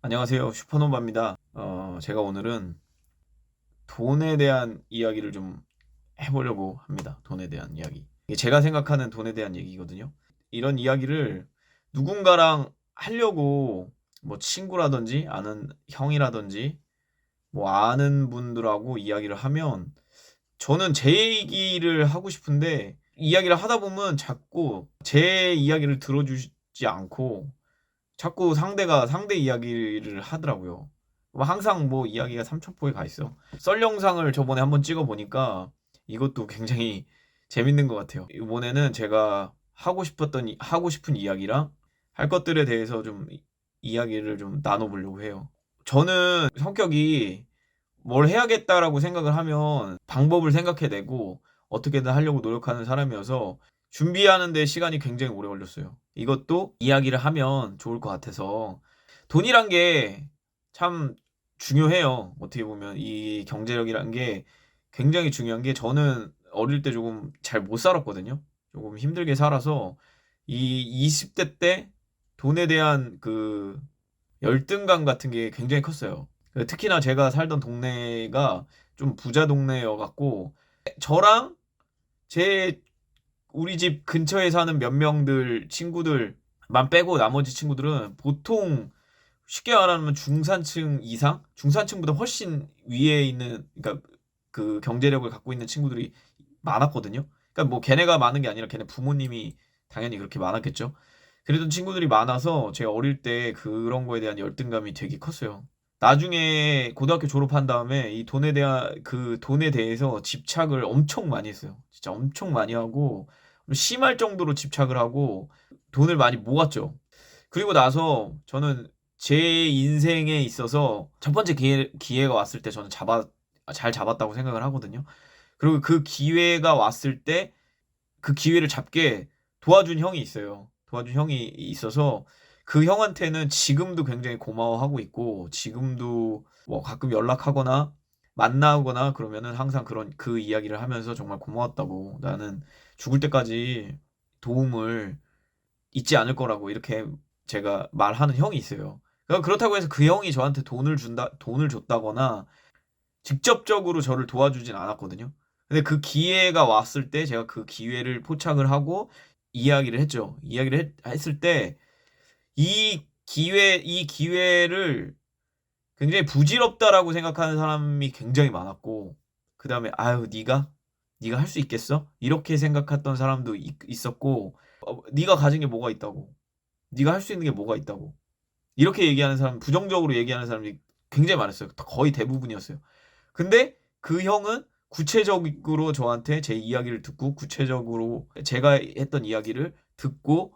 안녕하세요. 슈퍼노바입니다. 제가 오늘은 돈에 대한 이야기를 좀 해보려고 합니다. 돈에 대한 이야기. 이게 제가 생각하는 돈에 대한 얘기거든요. 이런 이야기를 누군가랑 하려고 뭐 친구라든지 아는 형이라든지 뭐 아는 분들하고 이야기를 하면 저는 제 얘기를 하고 싶은데 이야기를 하다 보면 자꾸 제 이야기를 들어주지 않고 자꾸 상대가 상대 이야기를 하더라고요. 뭐 항상 뭐 이야기가 삼천포에 가 있어. 썰 영상을 저번에 한번 찍어 보니까 이것도 굉장히 재밌는 것 같아요. 이번에는 제가 하고 싶은 이야기랑 할 것들에 대해서 좀 이야기를 좀 나눠보려고 해요. 저는 성격이 뭘 해야겠다라고 생각을 하면 방법을 생각해내고 어떻게든 하려고 노력하는 사람이어서 준비하는 데 시간이 굉장히 오래 걸렸어요. 이것도 이야기를 하면 좋을 것 같아서 돈이란 게 참 중요해요. 어떻게 보면 이 경제력이란 게 굉장히 중요한 게 저는 어릴 때 조금 잘 못 살았거든요. 조금 힘들게 살아서 이 20대 때 돈에 대한 그 열등감 같은 게 굉장히 컸어요. 특히나 제가 살던 동네가 좀 부자 동네여 갖고 저랑 제 우리 집 근처에 사는 몇 명들 친구들만 빼고 나머지 친구들은 보통 쉽게 말하면 중산층 이상, 중산층보다 훨씬 위에 있는 그러니까 그 경제력을 갖고 있는 친구들이 많았거든요. 그러니까 뭐 걔네가 많은 게 아니라 걔네 부모님이 당연히 그렇게 많았겠죠. 그랬던 친구들이 많아서 제가 어릴 때 그런 거에 대한 열등감이 되게 컸어요. 나중에 고등학교 졸업한 다음에 이 돈에 대해서 집착을 엄청 많이 했어요. 진짜 엄청 많이 하고 심할 정도로 집착을 하고 돈을 많이 모았죠. 그리고 나서 저는 제 인생에 있어서 첫 번째 기회가 왔을 때 저는 잘 잡았다고 생각을 하거든요. 그리고 그 기회가 왔을 때 그 기회를 잡게 도와준 형이 있어요. 도와준 형이 있어서 그 형한테는 지금도 굉장히 고마워하고 있고 지금도 뭐 가끔 연락하거나 만나거나 그러면은 항상 그런 그 이야기를 하면서 정말 고마웠다고 나는 죽을 때까지 도움을 잊지 않을 거라고 이렇게 제가 말하는 형이 있어요. 그렇다고 해서 그 형이 저한테 돈을 줬다거나 직접적으로 저를 도와주진 않았거든요. 근데 그 기회가 왔을 때 제가 그 기회를 포착을 하고 이야기를 했죠. 했을 때 이 기회를 굉장히 부질없다라고 생각하는 사람이 굉장히 많았고, 그 다음에 아유 네가 할 수 있겠어? 이렇게 생각했던 사람도 있었고, 네가 가진 게 뭐가 있다고, 네가 할 수 있는 게 뭐가 있다고 이렇게 얘기하는 사람, 부정적으로 얘기하는 사람이 굉장히 많았어요. 거의 대부분이었어요. 근데 그 형은 구체적으로 저한테 제 이야기를 듣고 구체적으로 제가 했던 이야기를 듣고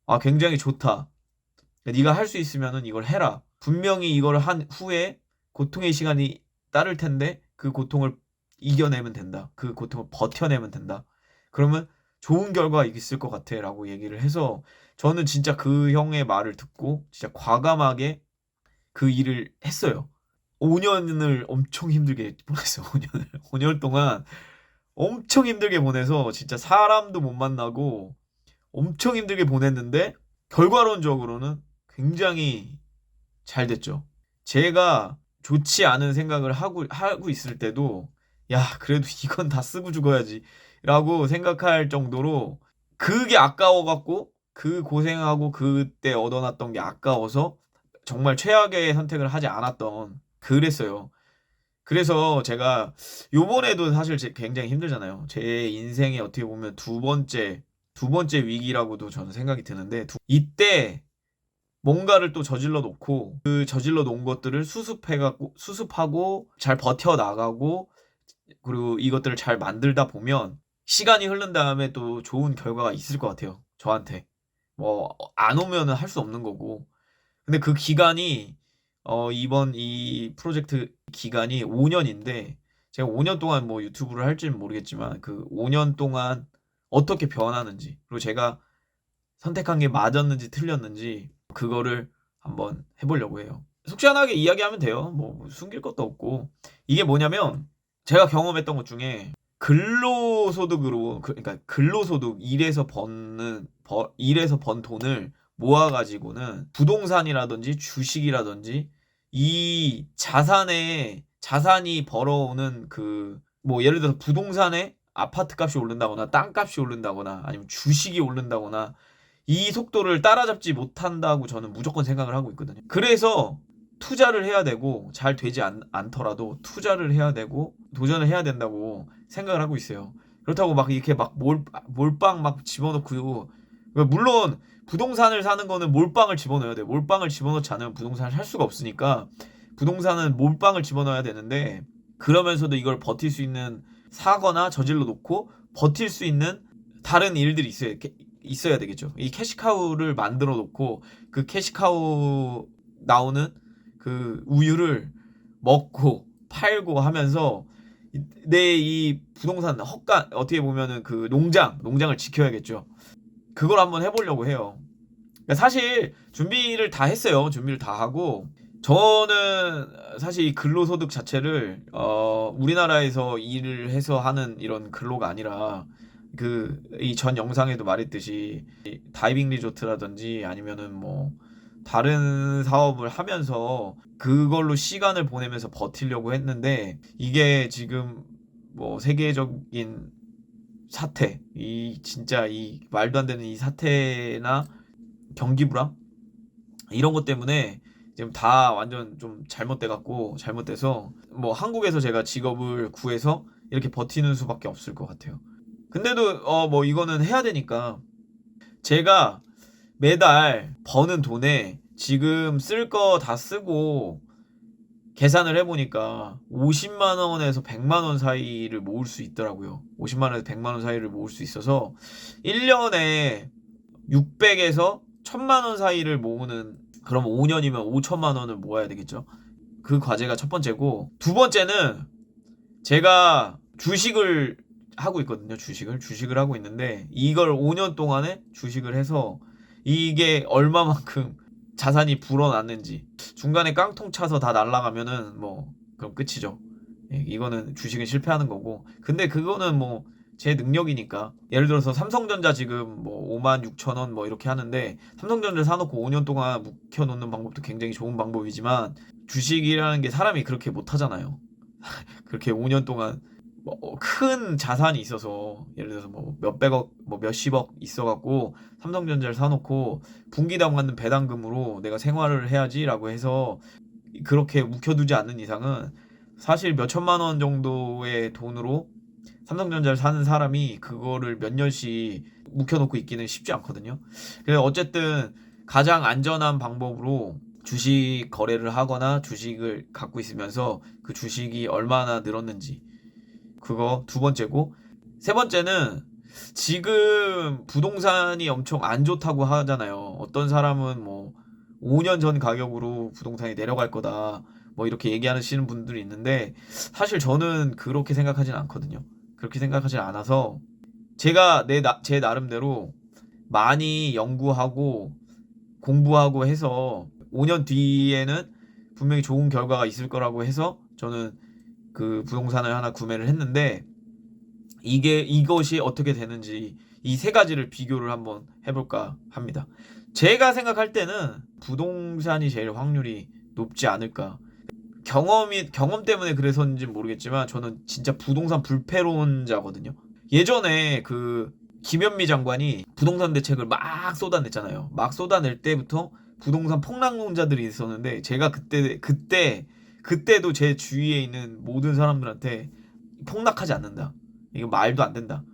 아 굉장히 좋다. 네가 할 수 있으면은 이걸 해라. 분명히 이걸 한 후에 고통의 시간이 따를 텐데 그 고통을 이겨내면 된다. 그 고통을 버텨내면 된다. 그러면 좋은 결과가 있을 것 같아라고 얘기를 해서 저는 진짜 그 형의 말을 듣고 진짜 과감하게 그 일을 했어요. 5년을 엄청 힘들게 보냈어요. 5년을. 5년 동안 엄청 힘들게 보내서 진짜 사람도 못 만나고 엄청 힘들게 보냈는데 결과론적으로는 굉장히 잘 됐죠. 제가 좋지 않은 생각을 하고 있을 때도 야, 그래도 이건 다 쓰고 죽어야지 라고 생각할 정도로 그게 아까워 갖고 그 고생하고 그때 얻어놨던 게 아까워서 정말 최악의 선택을 하지 않았던 그랬어요. 그래서 제가 요번에도 사실 굉장히 힘들잖아요. 제 인생에 어떻게 보면 두 번째 위기라고도 저는 생각이 드는데 이때 뭔가를 또 저질러 놓고 그 저질러 놓은 것들을 수습하고 잘 버텨 나가고 그리고 이것들을 잘 만들다 보면 시간이 흐른 다음에 또 좋은 결과가 있을 것 같아요. 저한테. 뭐 안 오면은 할 수 없는 거고. 근데 그 기간이 이번 이 프로젝트 기간이 5년인데 제가 5년 동안 뭐 유튜브를 할지는 모르겠지만 그 5년 동안 어떻게 변하는지 그리고 제가 선택한 게 맞았는지 틀렸는지 그거를 한번 해보려고 해요. 속 시원하게 이야기하면 돼요. 뭐 숨길 것도 없고 이게 뭐냐면 제가 경험했던 것 중에 근로소득으로 그러니까 근로소득 일에서 번 돈을 모아가지고는 부동산이라든지 주식이라든지 이 자산이 벌어오는 그 뭐 예를 들어서 부동산에 아파트 값이 오른다거나 땅값이 오른다거나 아니면 주식이 오른다거나 이 속도를 따라잡지 못한다고 저는 무조건 생각을 하고 있거든요. 그래서 투자를 해야 되고 잘 되지 않더라도 투자를 해야 되고 도전을 해야 된다고 생각을 하고 있어요. 그렇다고 막 이렇게 막 몰빵 막 집어넣고 물론 부동산을 사는 거는 몰빵을 집어넣어야 돼요. 몰빵을 집어넣지 않으면 부동산을 살 수가 없으니까 부동산은 몰빵을 집어넣어야 되는데 그러면서도 이걸 버틸 수 있는 사거나 저질러 놓고 버틸 수 있는 다른 일들이 있어야 되겠죠. 이 캐시카우를 만들어 놓고 그 캐시카우 나오는 그 우유를 먹고 팔고 하면서 내 이 부동산 헛간 어떻게 보면은 그 농장을 지켜야겠죠. 그걸 한번 해보려고 해요. 그러니까 사실 준비를 다 했어요. 준비를 다 하고 저는 사실 이 근로소득 자체를 우리나라에서 일을 해서 하는 이런 근로가 아니라 그 이 전 영상에도 말했듯이 다이빙 리조트라든지 아니면은 뭐 다른 사업을 하면서 그걸로 시간을 보내면서 버티려고 했는데 이게 지금 뭐 세계적인 사태, 이 진짜 이 말도 안 되는 이 사태나 경기 불황 이런 것 때문에 지금 다 완전 좀 잘못돼서 뭐 한국에서 제가 직업을 구해서 이렇게 버티는 수밖에 없을 것 같아요. 근데도 뭐 이거는 해야 되니까 제가 매달 버는 돈에 지금 쓸 거 다 쓰고 계산을 해보니까 50만 원에서 100만 원 사이를 모을 수 있더라고요. 50만 원에서 100만 원 사이를 모을 수 있어서 1년에 600에서 1000만 원 사이를 모으는 그럼 5년이면 5천만 원을 모아야 되겠죠. 그 과제가 첫 번째고 두 번째는 제가 주식을 하고 있거든요. 주식을 하고 있는데 이걸 5년 동안에 주식을 해서 이게 얼마만큼 자산이 불어났는지 중간에 깡통 차서 다 날아가면은 뭐 그럼 끝이죠. 이거는 주식은 실패하는 거고 근데 그거는 뭐 제 능력이니까 예를 들어서 삼성전자 지금 뭐 5만 6천 원 뭐 이렇게 하는데 삼성전자 사놓고 5년 동안 묵혀놓는 방법도 굉장히 좋은 방법이지만 주식이라는 게 사람이 그렇게 못하잖아요. 그렇게 5년 동안 뭐 큰 자산이 있어서 예를 들어서 뭐 몇백억 뭐 몇십억 있어갖고 삼성전자를 사놓고 분기당 받는 배당금으로 내가 생활을 해야지라고 해서 그렇게 묵혀두지 않는 이상은 사실 몇천만 원 정도의 돈으로 삼성전자를 사는 사람이 그거를 몇 년씩 묵혀놓고 있기는 쉽지 않거든요. 그래서 어쨌든 가장 안전한 방법으로 주식 거래를 하거나 주식을 갖고 있으면서 그 주식이 얼마나 늘었는지 그거 두 번째고 세 번째는 지금 부동산이 엄청 안 좋다고 하잖아요. 어떤 사람은 뭐 5년 전 가격으로 부동산이 내려갈 거다. 뭐 이렇게 얘기하시는 분들이 있는데 사실 저는 그렇게 생각하진 않거든요. 그렇게 생각하진 않아서 제가 제 나름대로 많이 연구하고 공부하고 해서 5년 뒤에는 분명히 좋은 결과가 있을 거라고 해서 저는 그 부동산을 하나 구매를 했는데 이것이 어떻게 되는지 이 세 가지를 비교를 한번 해볼까 합니다. 제가 생각할 때는 부동산이 제일 확률이 높지 않을까. 경험 때문에 그래서인지 모르겠지만 저는 진짜 부동산 불패론자거든요. 예전에 그 김현미 장관이 부동산 대책을 막 쏟아냈잖아요. 막 쏟아낼 때부터 부동산 폭락론자들이 있었는데 제가 그때도 제 주위에 있는 모든 사람들한테 폭락하지 않는다. 이거 말도 안 된다.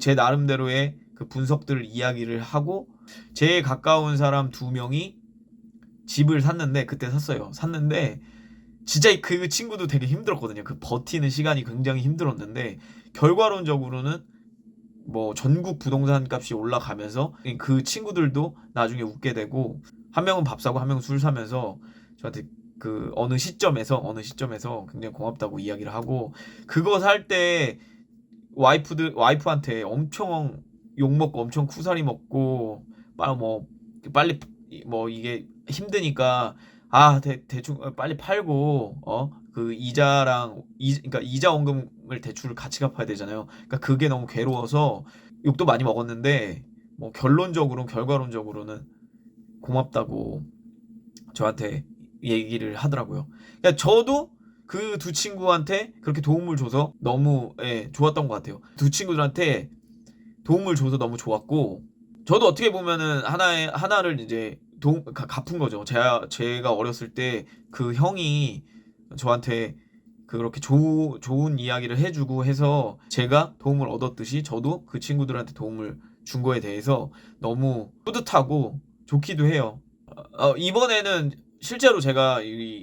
제 나름대로의 그 분석들을 이야기를 하고 제일 가까운 사람 2명이 집을 샀는데 그때 샀는데 진짜 그 친구도 되게 힘들었거든요. 그 버티는 시간이 굉장히 힘들었는데 결과론적으로는 뭐 전국 부동산 값이 올라가면서 그 친구들도 나중에 웃게 되고 한 명은 밥 사고 한 명은 술 사면서 저한테 그 어느 시점에서 굉장히 고맙다고 이야기를 하고 그거 살 때 와이프한테 엄청 욕먹고 엄청 쿠사리 먹고 빨리 뭐 이게 힘드니까 대충 빨리 팔고 그 그러니까 이자 원금을 대출을 같이 갚아야 되잖아요. 그러니까 그게 너무 괴로워서 욕도 많이 먹었는데 뭐 결론적으로 결과론적으로는 고맙다고 저한테 얘기를 하더라고요. 그러니까 저도 그 두 친구한테 그렇게 도움을 줘서 너무 좋았던 것 같아요. 두 친구들한테 도움을 줘서 너무 좋았고, 저도 어떻게 보면은 하나를 이제 갚은 거죠. 제가 어렸을 때 그 형이 저한테 그렇게 좋은 이야기를 해주고 해서 제가 도움을 얻었듯이 저도 그 친구들한테 도움을 준 거에 대해서 너무 뿌듯하고 좋기도 해요. 이번에는 실제로 제가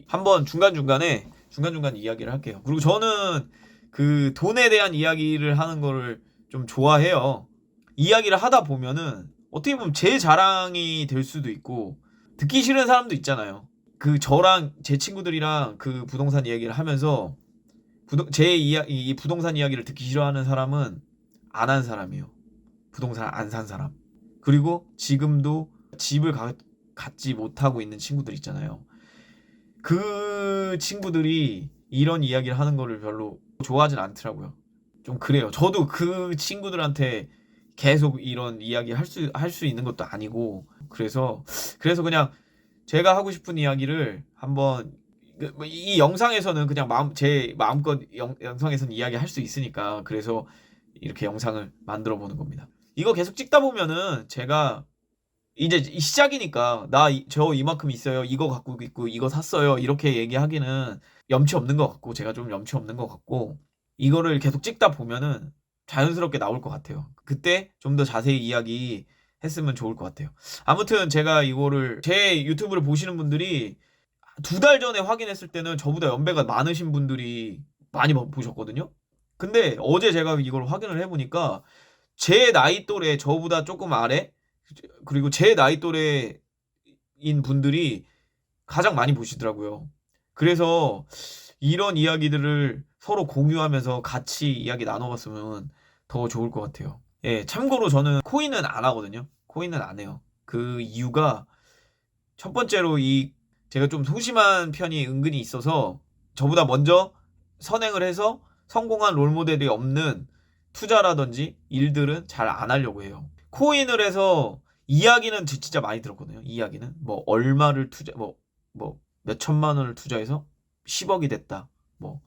한번 중간중간 이야기를 할게요. 그리고 저는 그 돈에 대한 이야기를 하는 거를 좀 좋아해요. 이야기를 하다 보면은 어떻게 보면 제 자랑이 될 수도 있고, 듣기 싫은 사람도 있잖아요. 그 저랑 제 친구들이랑 그 부동산 이야기를 하면서 이 부동산 이야기를 듣기 싫어하는 사람은 안 한 사람이에요. 부동산 안 산 사람. 그리고 지금도 집을 갖지 못하고 있는 친구들 있잖아요. 그 친구들이 이런 이야기를 하는 거를 별로 좋아하진 않더라고요. 좀 그래요. 저도 그 친구들한테 계속 이런 이야기 할 수 있는 것도 아니고, 그래서 그냥 제가 하고 싶은 이야기를 한번 이 영상에서는 그냥 제 마음껏 영상에서는 이야기할 수 있으니까, 그래서 이렇게 영상을 만들어 보는 겁니다. 이거 계속 찍다 보면은 제가 이제 시작이니까 저 이만큼 있어요. 이거 갖고 있고 이거 샀어요. 이렇게 얘기하기는 염치 없는 것 같고, 제가 좀 염치 없는 것 같고, 이거를 계속 찍다 보면은 자연스럽게 나올 것 같아요. 그때 좀 더 자세히 이야기 했으면 좋을 것 같아요. 아무튼 제가 이거를 제 유튜브를 보시는 분들이 2달 전에 확인했을 때는 저보다 연배가 많으신 분들이 많이 보셨거든요. 근데 어제 제가 이걸 확인을 해보니까 제 나이 또래, 저보다 조금 아래, 그리고 제 나이 또래인 분들이 가장 많이 보시더라고요. 그래서 이런 이야기들을 서로 공유하면서 같이 이야기 나눠봤으면 더 좋을 것 같아요. 예, 참고로 저는 코인은 안 하거든요. 코인은 안 해요. 그 이유가 첫 번째로 제가 좀 소심한 편이 은근히 있어서 저보다 먼저 선행을 해서 성공한 롤모델이 없는 투자라든지 일들은 잘 안 하려고 해요. 코인을 해서 이야기는 진짜 많이 들었거든요. 이야기는 뭐 얼마를 뭐 몇천만 원을 투자해서 10억이 됐다. 뭐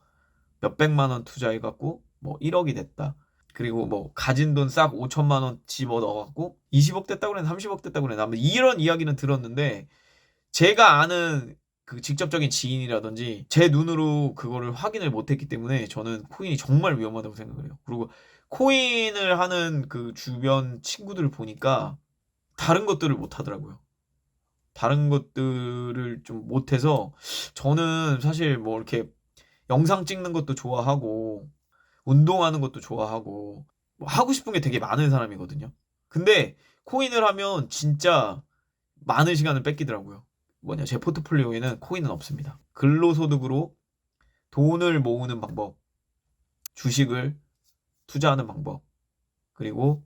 몇백만 원 투자해갖고 뭐 1억이 됐다. 그리고 뭐 가진 돈 싹 5천만 원 집어 넣어갖고 20억 됐다고 그랬나 30억 됐다고 그랬나 이런 이야기는 들었는데, 제가 아는 그 직접적인 지인이라든지 제 눈으로 그거를 확인을 못했기 때문에 저는 코인이 정말 위험하다고 생각을 해요. 그리고 코인을 하는 그 주변 친구들을 보니까 다른 것들을 못 하더라고요. 다른 것들을 좀 못해서, 저는 사실 뭐 이렇게 영상 찍는 것도 좋아하고 운동하는 것도 좋아하고 뭐 하고 싶은 게 되게 많은 사람이거든요. 근데 코인을 하면 진짜 많은 시간을 뺏기더라고요. 제 포트폴리오에는 코인은 없습니다. 근로소득으로 돈을 모으는 방법, 주식을 투자하는 방법, 그리고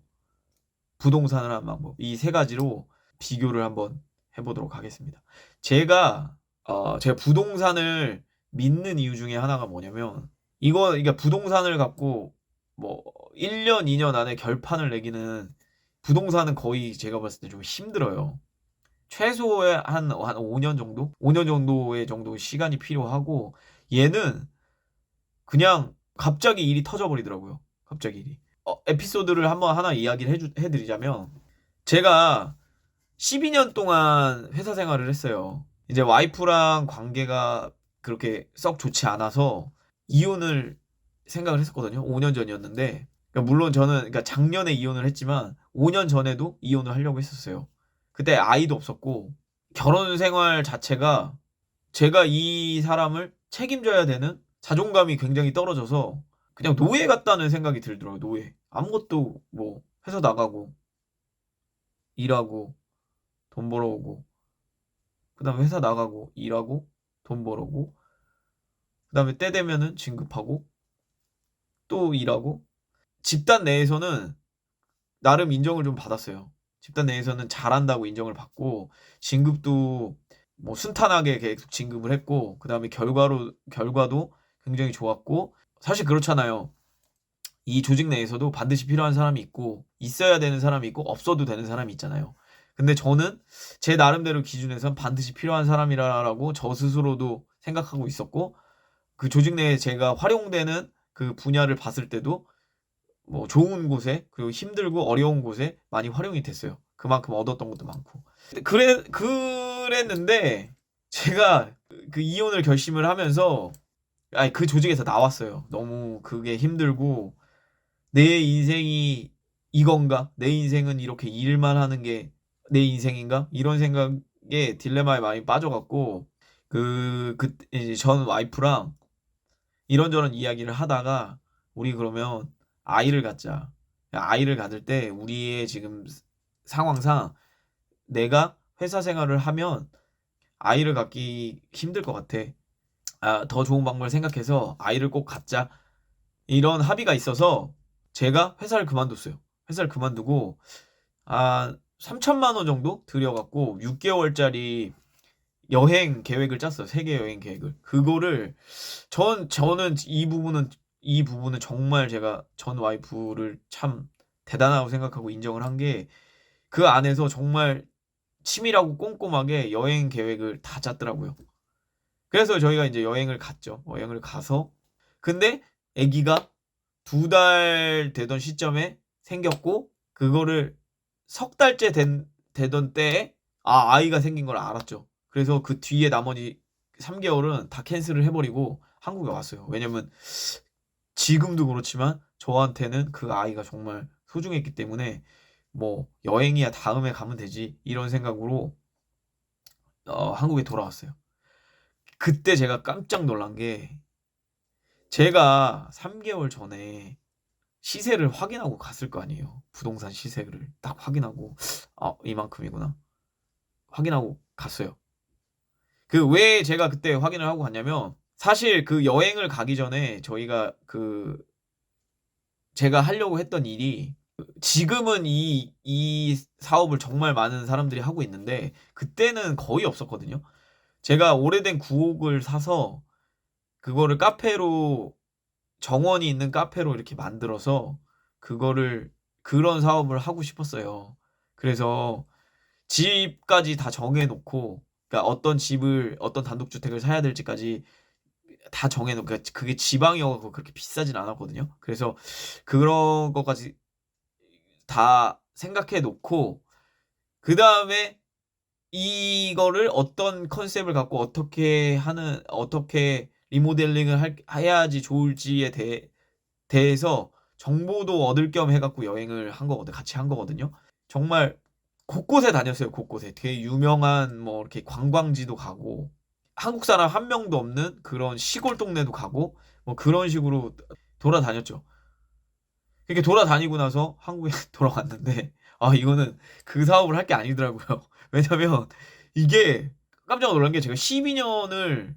부동산을 하는 방법, 이 세 가지로 비교를 한번 해보도록 하겠습니다. 제가 부동산을 믿는 이유 중에 하나가 뭐냐면, 그러니까 부동산을 갖고 뭐 1년, 2년 안에 결판을 내기는, 부동산은 거의 제가 봤을 때 좀 힘들어요. 최소의 한 5년 정도? 5년 정도의 시간이 필요하고, 얘는 그냥 갑자기 일이 터져버리더라고요. 갑자기 일이. 에피소드를 하나 이야기를 해드리자면, 제가 12년 동안 회사 생활을 했어요. 이제 와이프랑 관계가 그렇게 썩 좋지 않아서 이혼을 생각을 했었거든요. 5년 전이었는데, 그러니까 물론 저는 그러니까 작년에 이혼을 했지만 5년 전에도 이혼을 하려고 했었어요. 그때 아이도 없었고, 결혼 생활 자체가 제가 이 사람을 책임져야 되는 자존감이 굉장히 떨어져서 그냥 노예 같다는 생각이 들더라고요. 노예. 아무것도 뭐 회사 나가고 일하고 돈 벌어오고, 그 다음에 회사 나가고 일하고 돈 벌어오고, 그 다음에 때 되면은 진급하고 또 일하고. 집단 내에서는 나름 인정을 좀 받았어요. 집단 내에서는 잘한다고 인정을 받고, 진급도 뭐 순탄하게 계속 진급을 했고, 그 다음에 결과도 굉장히 좋았고. 사실 그렇잖아요. 이 조직 내에서도 반드시 필요한 사람이 있고, 있어야 되는 사람이 있고, 없어도 되는 사람이 있잖아요. 근데 저는 제 나름대로 기준에선 반드시 필요한 사람이라고 저 스스로도 생각하고 있었고, 그 조직 내에 제가 활용되는 그 분야를 봤을 때도 뭐 좋은 곳에, 그리고 힘들고 어려운 곳에 많이 활용이 됐어요. 그만큼 얻었던 것도 많고. 그랬는데 제가 그 이혼을 결심을 하면서 그 조직에서 나왔어요. 너무 그게 힘들고, 내 인생이 이건가? 내 인생은 이렇게 일만 하는 게 내 인생인가? 이런 생각에 딜레마에 많이 빠져갖고, 이제 전 와이프랑 이런저런 이야기를 하다가, 우리 그러면 아이를 갖자. 아이를 가질 때 우리의 지금 상황상 내가 회사 생활을 하면 아이를 갖기 힘들 것 같아. 더 좋은 방법을 생각해서 아이를 꼭 갖자. 이런 합의가 있어서 제가 회사를 그만뒀어요. 회사를 그만두고 3천만 원 정도 들여갖고 6개월짜리 여행 계획을 짰어요. 세계 여행 계획을. 그거를 저는 이 부분은 정말 제가 전 와이프를 참 대단하다고 생각하고 인정을 한 게, 그 안에서 정말 치밀하고 꼼꼼하게 여행 계획을 다 짰더라고요. 그래서 저희가 이제 여행을 갔죠. 여행을 가서, 근데 아기가 2달 되던 시점에 생겼고, 그거를 석 달째 되던 때에 아이가 생긴 걸 알았죠. 그래서 그 뒤에 나머지 3개월은 다 캔슬을 해버리고 한국에 왔어요. 왜냐면 지금도 그렇지만 저한테는 그 아이가 정말 소중했기 때문에, 뭐 여행이야 다음에 가면 되지 이런 생각으로 한국에 돌아왔어요. 그때 제가 깜짝 놀란 게, 제가 3개월 전에 시세를 확인하고 갔을 거 아니에요. 부동산 시세를 딱 확인하고 이만큼이구나 확인하고 갔어요. 그 왜 제가 그때 확인을 하고 갔냐면, 사실 그 여행을 가기 전에 저희가 제가 하려고 했던 일이, 지금은 이 사업을 정말 많은 사람들이 하고 있는데 그때는 거의 없었거든요. 제가 오래된 구옥을 사서 그거를 카페로, 정원이 있는 카페로 이렇게 만들어서 그런 사업을 하고 싶었어요. 그래서 집까지 다 정해놓고, 그러니까 어떤 단독주택을 사야 될지까지 다 정해놓고, 그러니까 그게 지방이어서 그렇게 비싸진 않았거든요. 그래서 그런 것까지 다 생각해 놓고, 그 다음에 이거를 어떤 컨셉을 갖고 어떻게 리모델링을 해야지 좋을지에 대해서 정보도 얻을 겸 해갖고 여행을 한 거거든요. 같이 한 거거든요. 정말 곳곳에 다녔어요. 곳곳에 되게 유명한 뭐 이렇게 관광지도 가고, 한국 사람 한 명도 없는 그런 시골 동네도 가고, 뭐 그런 식으로 돌아다녔죠. 이렇게 돌아다니고 나서 한국에 돌아왔는데, 이거는 그 사업을 할 게 아니더라고요. 왜냐면 이게 깜짝 놀란 게, 제가 12년을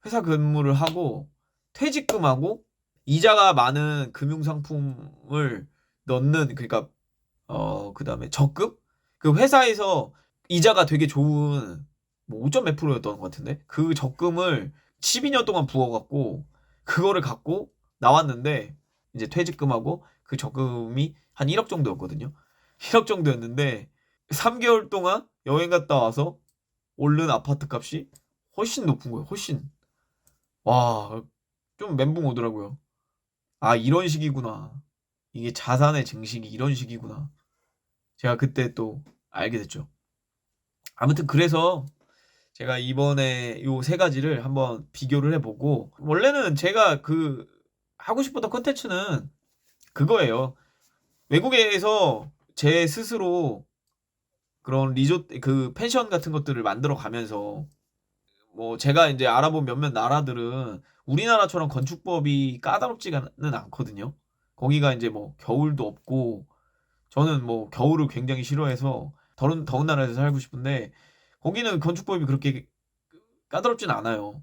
회사 근무를 하고 퇴직금하고 이자가 많은 금융상품을 넣는, 그러니까 그다음에 적금? 그 회사에서 이자가 되게 좋은, 뭐 5점 몇 프로였던 것 같은데, 그 적금을 12년 동안 부어갖고 그거를 갖고 나왔는데, 이제 퇴직금하고 그 적금이 한 1억 정도였거든요. 1억 정도였는데 3개월 동안 여행 갔다 와서 오른 아파트 값이 훨씬 높은 거예요. 훨씬. 와, 좀 멘붕 오더라고요. 이런 식이구나. 이게 자산의 증식이 이런 식이구나. 제가 그때 또 알게 됐죠. 아무튼 그래서 제가 이번에 요 세 가지를 한번 비교를 해보고, 원래는 제가 하고 싶었던 컨텐츠는 그거예요. 외국에서 제 스스로 그런 펜션 같은 것들을 만들어 가면서, 뭐 제가 이제 알아본 몇몇 나라들은 우리나라처럼 건축법이 까다롭지는 않거든요. 거기가 이제 뭐 겨울도 없고, 저는 뭐 겨울을 굉장히 싫어해서 더운 나라에서 살고 싶은데, 거기는 건축법이 그렇게 까다롭진 않아요.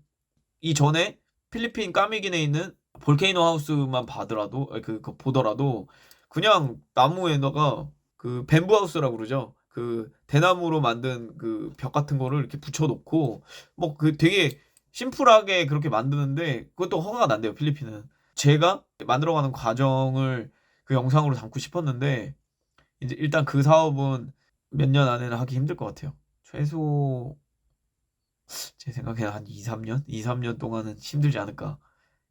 이전에 필리핀 까미긴에 있는 볼케이노 하우스만 보더라도 그냥 나무에다가 그 뱀부 하우스라고 그러죠. 그 대나무로 만든 그 벽 같은 거를 이렇게 붙여놓고, 뭐 되게 심플하게 그렇게 만드는데 그것도 허가가 난대요, 필리핀은. 제가 만들어가는 과정을 그 영상으로 담고 싶었는데, 이제 일단 그 사업은 몇 년 안에는 하기 힘들 것 같아요. 최소 제 생각에는 한 2-3년? 2-3년 동안은 힘들지 않을까.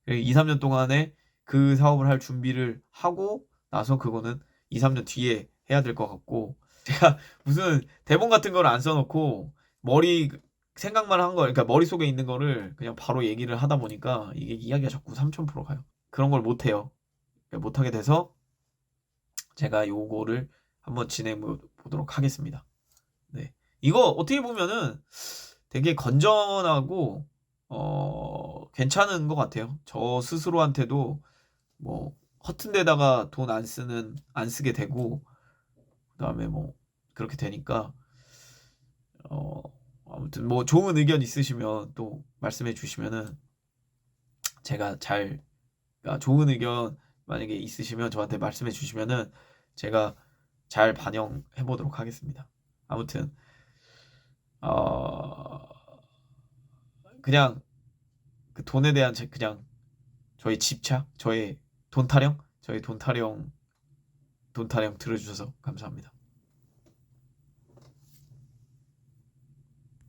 2-3년 동안에 그 사업을 할 준비를 하고 나서 그거는 2-3년 뒤에 해야 될 것 같고, 제가 무슨 대본 같은 걸 안 써놓고 머리 생각만 한 거, 그러니까 머릿속에 있는 거를 그냥 바로 얘기를 하다 보니까 이게 이야기가 자꾸 3000% 가요. 그런 걸 못해요. 못하게 돼서 제가 요거를 한번 진행해 보도록 하겠습니다. 네. 이거 어떻게 보면은 되게 건전하고 괜찮은 것 같아요. 저 스스로한테도 뭐 허튼 데다가 돈 안 쓰게 되고, 그다음에 뭐 그렇게 되니까 어 아무튼 뭐 좋은 의견 있으시면 또 말씀해 주시면은 제가 잘, 그러니까 좋은 의견 만약에 있으시면 저한테 말씀해 주시면은 제가 잘 반영해 보도록 하겠습니다. 아무튼 어 그냥 그 돈에 대한 그냥 저의 집착, 저의 돈 타령 들어주셔서 감사합니다.